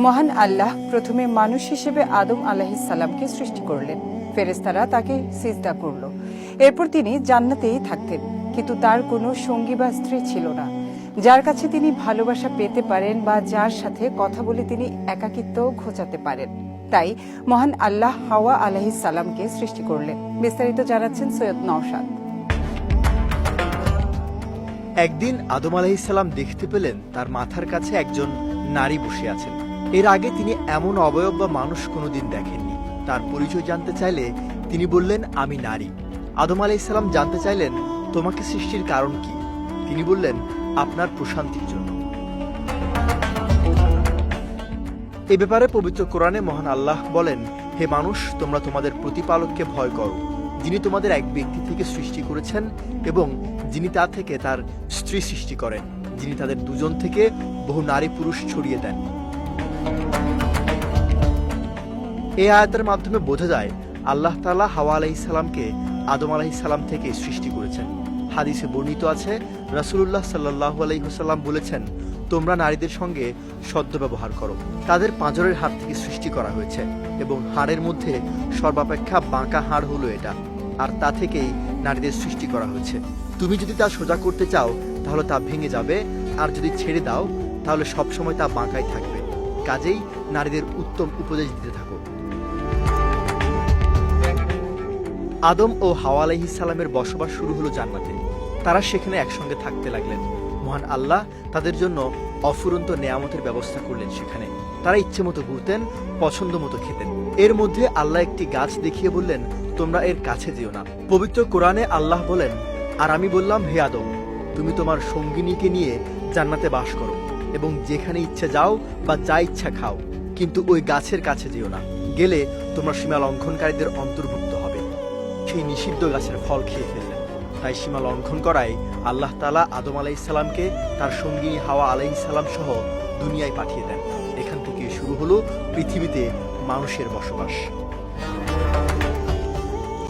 মহান আল্লাহ প্রথমে মানুষ হিসেবে আদম আলাইহিস সালামকে সৃষ্টি করলেন। ফেরেশতারা তাকে সিজদা করল। এরপর তিনি জান্নাতেই থাকতেন, কিন্তু তার কোনো সঙ্গী বা স্ত্রী ছিল না যার কাছে তিনি ভালোবাসা পেতে পারেন বা যার সাথে কথা বলে তিনি একাকিত্ব ঘোচাতে পারেন। তাই মহান আল্লাহ হাওয়া আলাইহিস সালামকে সৃষ্টি করলেন। বিস্তারিত জানাচ্ছেন সৈয়দ নওশাদ। একদিন আদম আলাইহিসসালাম দেখতে পেলেন তার মাথার কাছে একজন নারী বসে আছেন। এর আগে তিনি এমন অবয়ব বা মানুষ কোনোদিন দেখেননি। তার পরিচয় জানতে চাইলে তিনি বললেন, আমি নারী। আদম আলাইহিসসালাম জানতে চাইলেন, তোমাকে সৃষ্টির কারণ কি? তিনি বললেন, আপনার প্রশান্তির জন্য। এ ব্যাপারে পবিত্র কোরআনে মহান আল্লাহ বলেন, হে মানুষ, তোমরা তোমাদের প্রতিপালককে ভয় করো, যিনি তোমাদের এক ব্যক্তি থেকে সৃষ্টি করেছেন এবং যিনি তা থেকে তার স্ত্রী সৃষ্টি করেন, যিনি তাদের দুজন থেকে বহু নারী পুরুষ ছড়িয়ে দেন। এই আয়াতের মাধ্যমে বোঝা যায় আল্লাহ তাআলা হাওয়া আলাইহিসসালামকে আদম আলাইহিসসালাম থেকে সৃষ্টি করেছেন। হাদিসে বর্ণিত আছে, রাসূলুল্লাহ সাল্লাল্লাহু আলাইহি ওয়াসাল্লাম বলেছেন, তোমরা নারীদের সঙ্গে সদ্ব্যবহার করো। তাদের পাঁজরের হাড় থেকে সৃষ্টি করা হয়েছে এবং হাড়ের মধ্যে সর্বাপেক্ষা বাঁকা হাড় হলো এটা, আর তা থেকেই নারীদের সৃষ্টি করা হয়েছে। তুমি যদি তা সোজা করতে চাও তাহলে তা ভেঙে যাবে, আর যদি ছেড়ে দাও তাহলে সবসময় তা বাঁকাই থাকবে। কাজেই নারীদের উত্তম উপদেশ দিতে থাকো। আদম ও হাওয়া আলাইহিসসালামের বসবাস শুরু হলো জান্নাতে। তারা সেখানে একসঙ্গে থাকতে লাগলেন। মহান আল্লাহ তাদের জন্য অফুরন্ত নেয়ামতের ব্যবস্থা করলেন। সেখানে তারা ইচ্ছে মতো ঘুরতেন, পছন্দ মতো খেতেন। এর মধ্যে আল্লাহ একটি গাছ দেখিয়ে বললেন, তোমরা এর কাছে যেও না। পবিত্র কোরআনে আল্লাহ বলেন, আর আমি বললাম, হে আদম, তুমি তোমার সঙ্গিনীকে নিয়ে জান্নাতে বাস করো এবং যেখানে ইচ্ছা যাও বা যা ইচ্ছা খাও, কিন্তু ওই গাছের কাছে যেও না। গেলে তোমরা সীমা লঙ্ঘনকারীদের অন্তর্ভুক্ত হবে। সেই নিষিদ্ধ গাছের ফল খেয়ে ফেললেন। তাই সীমা লঙ্ঘন করায় আল্লাহ তাআলা আদম আলাইহিসসালামকে তার সঙ্গিনী হাওয়া আলাইহিসসালাম সহ দুনিয়ায় পাঠিয়ে দেন। এখান থেকে শুরু হলো পৃথিবীতে মানুষের বসবাস।